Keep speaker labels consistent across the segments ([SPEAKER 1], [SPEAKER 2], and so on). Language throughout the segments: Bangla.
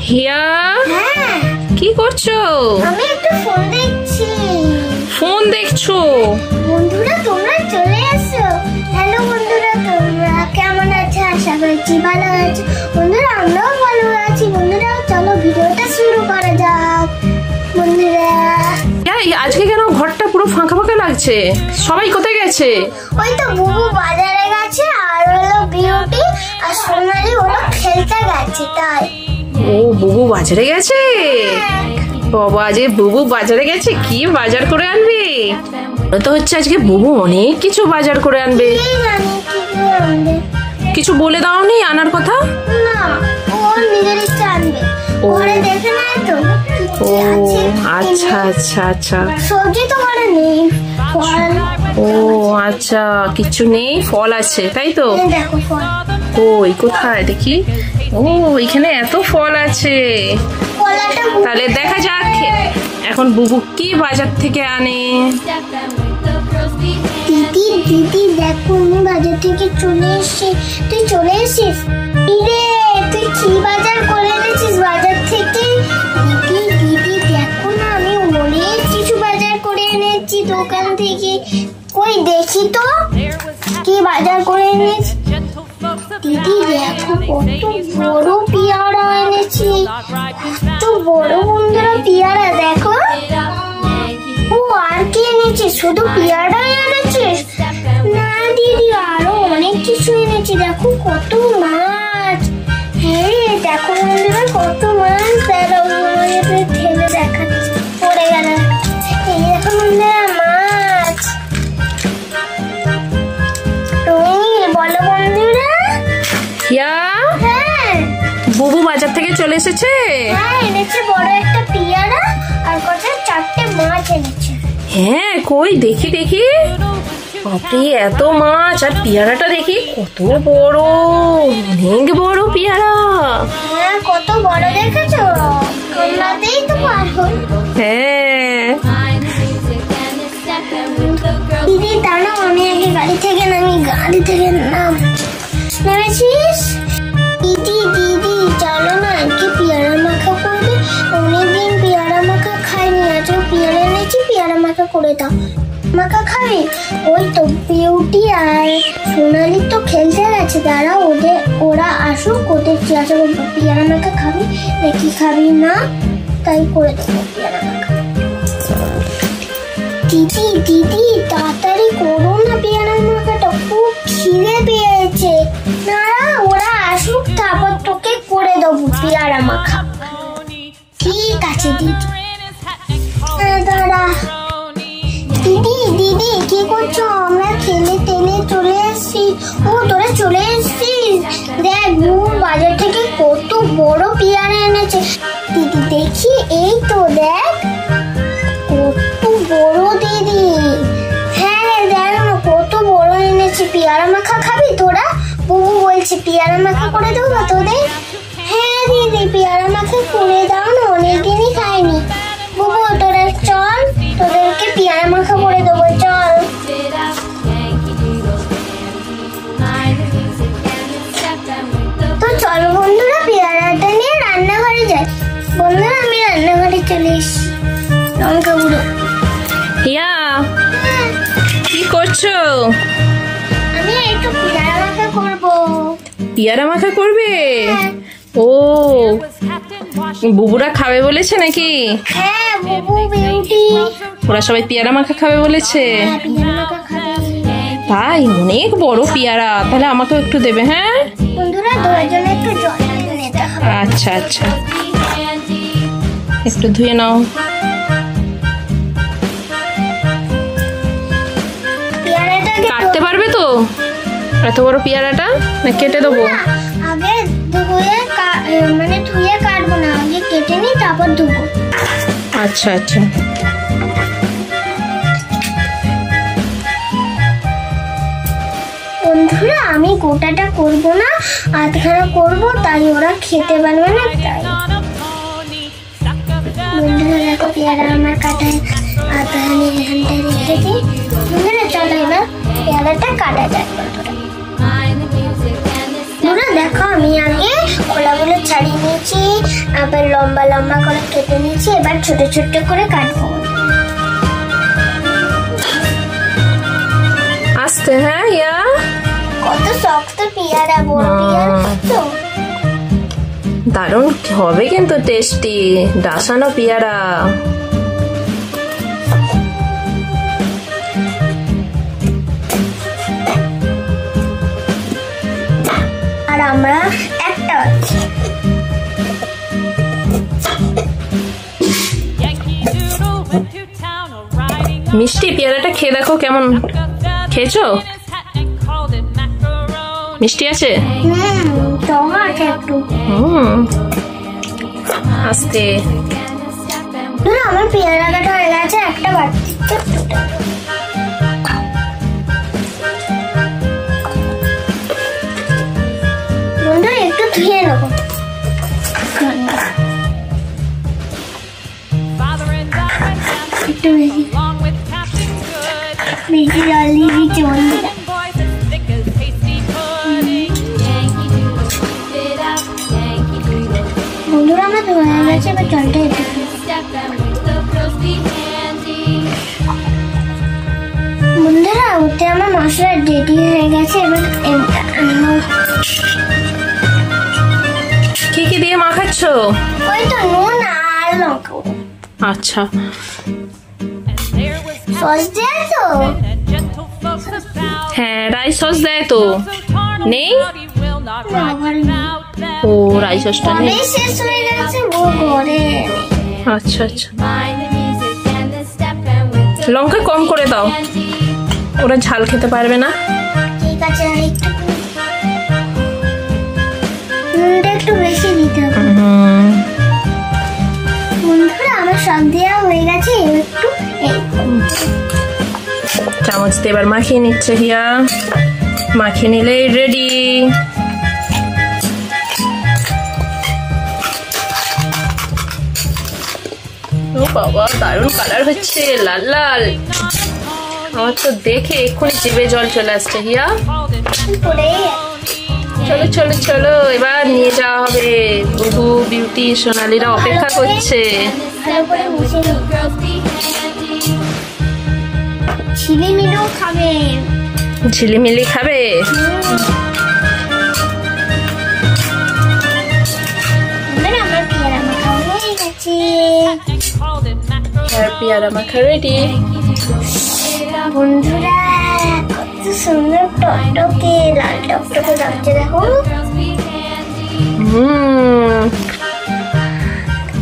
[SPEAKER 1] হিয়া, কি করছো?
[SPEAKER 2] আমি একটু ফোন দেখছি।
[SPEAKER 1] ফোন দেখছো?
[SPEAKER 2] বন্ধুরা তোমরা চলে এসো। হ্যালো বন্ধুরা, তোমরা কেমন আছো? আশা করছি ভালো আছো। বন্ধুরা আমরাও ভালো আছি। বন্ধুরা চলো ভিডিওটা শুরু করা যাক। বন্ধুরা
[SPEAKER 1] আজকে কেন ঘরটা পুরো ফাঁকা ফাঁকা লাগছে? সবাই কোথায় গেছে?
[SPEAKER 2] ওই তো বুবু বাজারে গেছে, আর হলো বিউটি আর সোনালি ওরা খেলতে গেছে। তাই
[SPEAKER 1] ও বুবু বাজারে গেছে? বাবা যে বুবু বাজারে গেছে, কি বাজার করে আনবে? তো হচ্ছে আজকে বুবু অনেক কিছু বাজার করে আনবে। কিছু বলে দাওনি আনার কথা?
[SPEAKER 2] না, ও নিজের ইচ্ছা আনবে। ওরে দেখে নাই তো।
[SPEAKER 1] ও আচ্ছা আচ্ছা আচ্ছা।
[SPEAKER 2] সবজি তো ঘরে নেই, ফল।
[SPEAKER 1] ও আচ্ছা, কিছু নেই, ফল আছে তাই তো?
[SPEAKER 2] দেখো ফল।
[SPEAKER 1] ওই কোথায় দেখি? ও এখানে এত ফল আছে। তাহলে দেখা যাক এখন বুবু কি বাজার থেকে আনে।
[SPEAKER 2] দিদি দিদি দেখো, আমি বাজার থেকে চলে এসেছি। তুই চলে এসেছিস? রে তুই কি বাজার করে এনেছিস বাজার থেকে? দিদি দিদি দেখো না, আমি অনেক কিছু বাজার করে এনেছি দোকান থেকে। কই দেখি তো কি বাজার করে এনেছি। দিদি দেখো কত বড় পেয়ারা এনেছি, কত বড় বন্ধুরা পেয়ারা। দেখো ও আর কি এনেছিস? শুধু পেয়ারাই এনেছিস? না দিদি, আরো অনেক কিছু এনেছি। দেখো কত মাছ। হ্যাঁ দেখো বন্ধুরা কত মাছ। ঠেলে দেখাচ্ছি, পড়ে গেল। এই দেখো বন্ধুরা মাছ। তুমি বলো বন্ধুরা। হ্যাঁ
[SPEAKER 1] বুবু বাজার থেকে চলে এসেছে।
[SPEAKER 2] হ্যাঁ এনেছে বড় একটা পেয়ারা আর কত 4টে মাছ এনেছে।
[SPEAKER 1] হ্যাঁ কই দেখি দেখি। বাপরে এত মাছ, আর পেয়ারাটা দেখি কত বড়, অনেক বড় পেয়ারা।
[SPEAKER 2] হ্যাঁ কত বড় দেখেছো? কমলাতেই তো পারো।
[SPEAKER 1] হ্যাঁ
[SPEAKER 2] দিদি দাঁড়াও, আমি আগে গাড়ি থেকে নামি। গাড়ি থেকে নেমেছিস? দিদি দিদি চলো না, আজকে পেয়ারা মাখা করবে। অনেকদিন পেয়ারা মাখা খাইনি, আজকে পেয়ারা এনেছি, পেয়ারা মাখা করে দাও। মাখা খাবি? ওই তো বিউটি আর সোনালি তো খেলতে গেছে, দাঁড়া ওরা আসুক, ওদের জিজ্ঞাসা করবো পেয়ারা মাখা খাবি নাকি খাবি না, তাই করে দেবো পেয়ারা মাখা। দিদি দিদি তাড়াতাড়ি করো না পেয়ারা মাখাটা, খুব খিদে পেয়েছে। দাঁড়া ওরা আসুক, তারপর তোকে করে দেবো পেয়ারা মাখা। ঠিক আছে দিদি, দাঁড়া। দিদি দিদি কি করছো? আমরা খেলে টেলে চলে এসছি। ও তোরা চলে এসছিস? দেখ বাজার থেকে কত বড় পেয়ারা এনেছে। দিদি দেখি, এই তো দেখ কত বড় দিদি। হ্যাঁ দেখ না কত বড় এনেছে। পেয়ারা মাখা খাবি তোরা? বুবু বলছে পেয়ারা মাখা করে দেবো তোদের। হ্যাঁ দিদি পেয়ারা মাখা করে দাও না, অনেকদিনই খাইনি। বুবু তোরা চল, তোদেরকে পেয়ারা মাখা করে দেবো, চল। তো চলো বন্ধুরা পেয়ারাটা নিয়ে রান্নাঘরে যাই। বন্ধুরা আমি রান্নাঘরে চলে এসেছি। লঙ্কা গুঁড়ো।
[SPEAKER 1] হিয়া কি করছো?
[SPEAKER 2] আমি একটু পেয়ারা মাখা করবো।
[SPEAKER 1] পেয়ারা মাখা করবে? ও বুবুরা খাবে বলেছে নাকি?
[SPEAKER 2] হ্যাঁ বুবু বিউটি
[SPEAKER 1] ওরা সবাই পেয়ারা মাখা খাবে বলেছে।
[SPEAKER 2] পেয়ারা মাখা খাবে।
[SPEAKER 1] তাই? অনেক বড় পেয়ারা, তাহলে আমাকেও একটু দেবে। হ্যাঁ
[SPEAKER 2] বন্ধুরা ধোয়ার জন্য একটু জল নিতে হবে।
[SPEAKER 1] আচ্ছা আচ্ছা, একটু ধুয়ে নাও। কাটতে পারবে তো এত বড় পেয়ারাটা, না কেটে দেবো?
[SPEAKER 2] আগে ধুয়ে কাটবো না, আগে কেটে নি তারপর ধুবো।
[SPEAKER 1] আচ্ছা আচ্ছা।
[SPEAKER 2] বন্ধুরা আমি গোটাটা করবো না, আধখানা করবো, তাই ওরা খেতে পারবে না। তাই বন্ধুরা দেখো পেয়ারা আমার কাটায় আধখানি এখানটায় রেখেছি। বন্ধুরা চলো এবার পেয়ারাটা কাটা যায়। বন্ধুরা দেখো দেখো আমি আগে কলাগুলো ছাড়িয়ে নিয়েছি, আবার লম্বা লম্বা করে কেটে নিয়েছি, এবার ছোট ছোট করে কাটবো।
[SPEAKER 1] আস্তে, হ্যাঁ ইয়া
[SPEAKER 2] কত শক্ত পেয়ারা, বড় পেয়ারা তো।
[SPEAKER 1] দারুণ হবে কিন্তু টেস্টি, ডাসানো পেয়ারা।
[SPEAKER 2] আর আমরা একটা আছে।
[SPEAKER 1] মিষ্টি, পেয়ারাটা খেয়ে দেখো কেমন, খেয়েছো? মিষ্টি আছে?
[SPEAKER 2] টক আছে একটু।
[SPEAKER 1] আস্তে।
[SPEAKER 2] আমার পেয়ারা কাটা হয়ে গেছে, একটা বাড়তি। বন্ধুরা একটু ধুয়ে নেবো। একটু বেশি বেশি জল দিয়ে দিচ্ছি বন্ধুরা। বন্ধুরা আমার ধোয়া হয়ে গেছে, এবার জলটা একটু। বন্ধুরা ওতে আমার মশলা রেডি হয়ে গেছে, এবার
[SPEAKER 1] কি কি দিয়ে মাখাচ্ছ?
[SPEAKER 2] ওই তো নুন আর লঙ্কা।
[SPEAKER 1] আচ্ছা,
[SPEAKER 2] সস দেয় তো?
[SPEAKER 1] হ্যাঁ রাইস সস দেয় তো। নেই? ও রাইস সসটা নেই।
[SPEAKER 2] শেষ হয়ে গেছে ও ঘরে।
[SPEAKER 1] আচ্ছা আচ্ছা, লঙ্কা কম করে দাও, ওরা ঝাল খেতে পারবে না।
[SPEAKER 2] ঠিক আছে, আর একটু নুনটা একটু বেশি দিতে হবে। বন্ধুরা আমার সব দেওয়া হয়ে গেছে, একটু
[SPEAKER 1] চামচ দিয়ে এবার মাখিয়ে নিচ্ছে হিয়া। মাখিয়ে নিলেই রেডি। ও বাবা, দারুণ কালার হচ্ছে, লাল লাল। আমার তো দেখে এক্ষুনি জিভে জল চলে আসছে হিয়া। চলো চলো চলো, এবার নিয়ে যাওয়া হবে। বুবু, বিউটি, সোনালীরা অপেক্ষা করছে।
[SPEAKER 2] ঝিলিমিলিও খাবে।
[SPEAKER 1] ঝিলিমিলি খাবে?
[SPEAKER 2] আমার পেয়ারা মাখা হয়ে গেছে।
[SPEAKER 1] আর পেয়ারা মাখা রেডি।
[SPEAKER 2] বন্ধুরা কত সুন্দর টকটকে, লাল টকটকে লাগছে দেখো।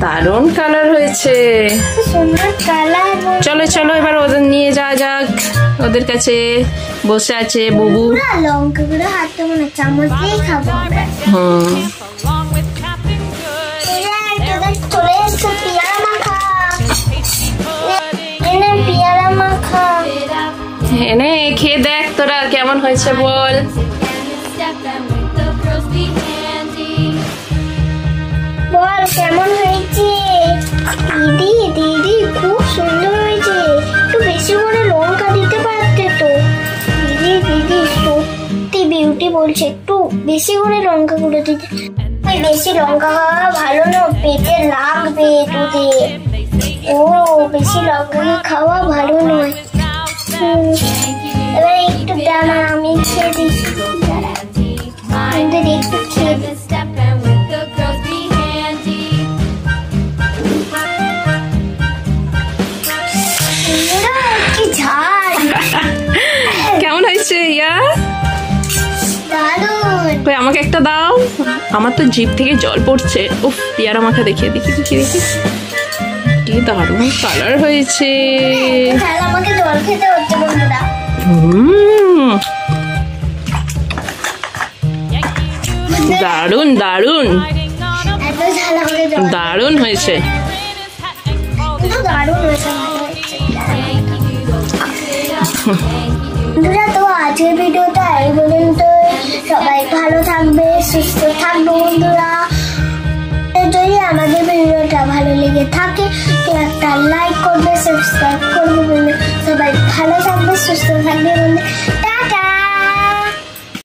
[SPEAKER 1] দারুণ কালার হয়েছে,
[SPEAKER 2] সুন্দর কালার।
[SPEAKER 1] চলো চলো এবার ওদের নিয়ে যাওয়া যাক। ওদের কাছে বসে আছে বুবু।
[SPEAKER 2] লঙ্কা গুলো হাতে মনে চামচ দিয়ে খাবো। চলে এসছে পেয়ারা মাখা। পেয়ারা মাখা
[SPEAKER 1] এনে খেয়ে দেখ তোরা কেমন হয়েছে বল।
[SPEAKER 2] বল কেমন হয়েছে? দিদি দিদি খুব সুন্দর হয়েছে, একটু বেশি করে লঙ্কা দিতে পারতে তো। দিদি দিদি সত্যি বিউটি বলছে একটু বেশি করে লঙ্কা গুঁড়ো দিতে। বেশি লঙ্কা খাওয়া ভালো না, পেটে লাগবে তোদের। ও বেশি লঙ্কা খাওয়া ভালো নয়। এবার একটু দানা আমি খেয়ে দিচ্ছি, একটু খেয়ে দিচ্ছি।
[SPEAKER 1] কেমন হয়েছে ইয়া?
[SPEAKER 2] দারুণ।
[SPEAKER 1] আমাকে একটা দাও, আমার তো জিভ থেকে জল পড়ছে। উফ, পেয়ারা মাখা দেখিয়ে দেখি দেখি দেখি, কি দারুণ কালার হয়েছে।
[SPEAKER 2] আমাকে জল খেতে হচ্ছে বন্ধুরা।
[SPEAKER 1] দারুণ দারুণ দারুণ হয়েছে।
[SPEAKER 2] বন্ধুরা তো আজকের ভিডিওটা এই পর্যন্ত। সবাই ভালো থাকবে, সুস্থ থাকবে বন্ধুরা। যদি আমাদের ভিডিওটা ভালো লেগে থাকে তো একটা লাইক করবে, সাবস্ক্রাইব করবে। সবাই ভালো থাকবে, সুস্থ থাকবে বন্ধু। টাটা।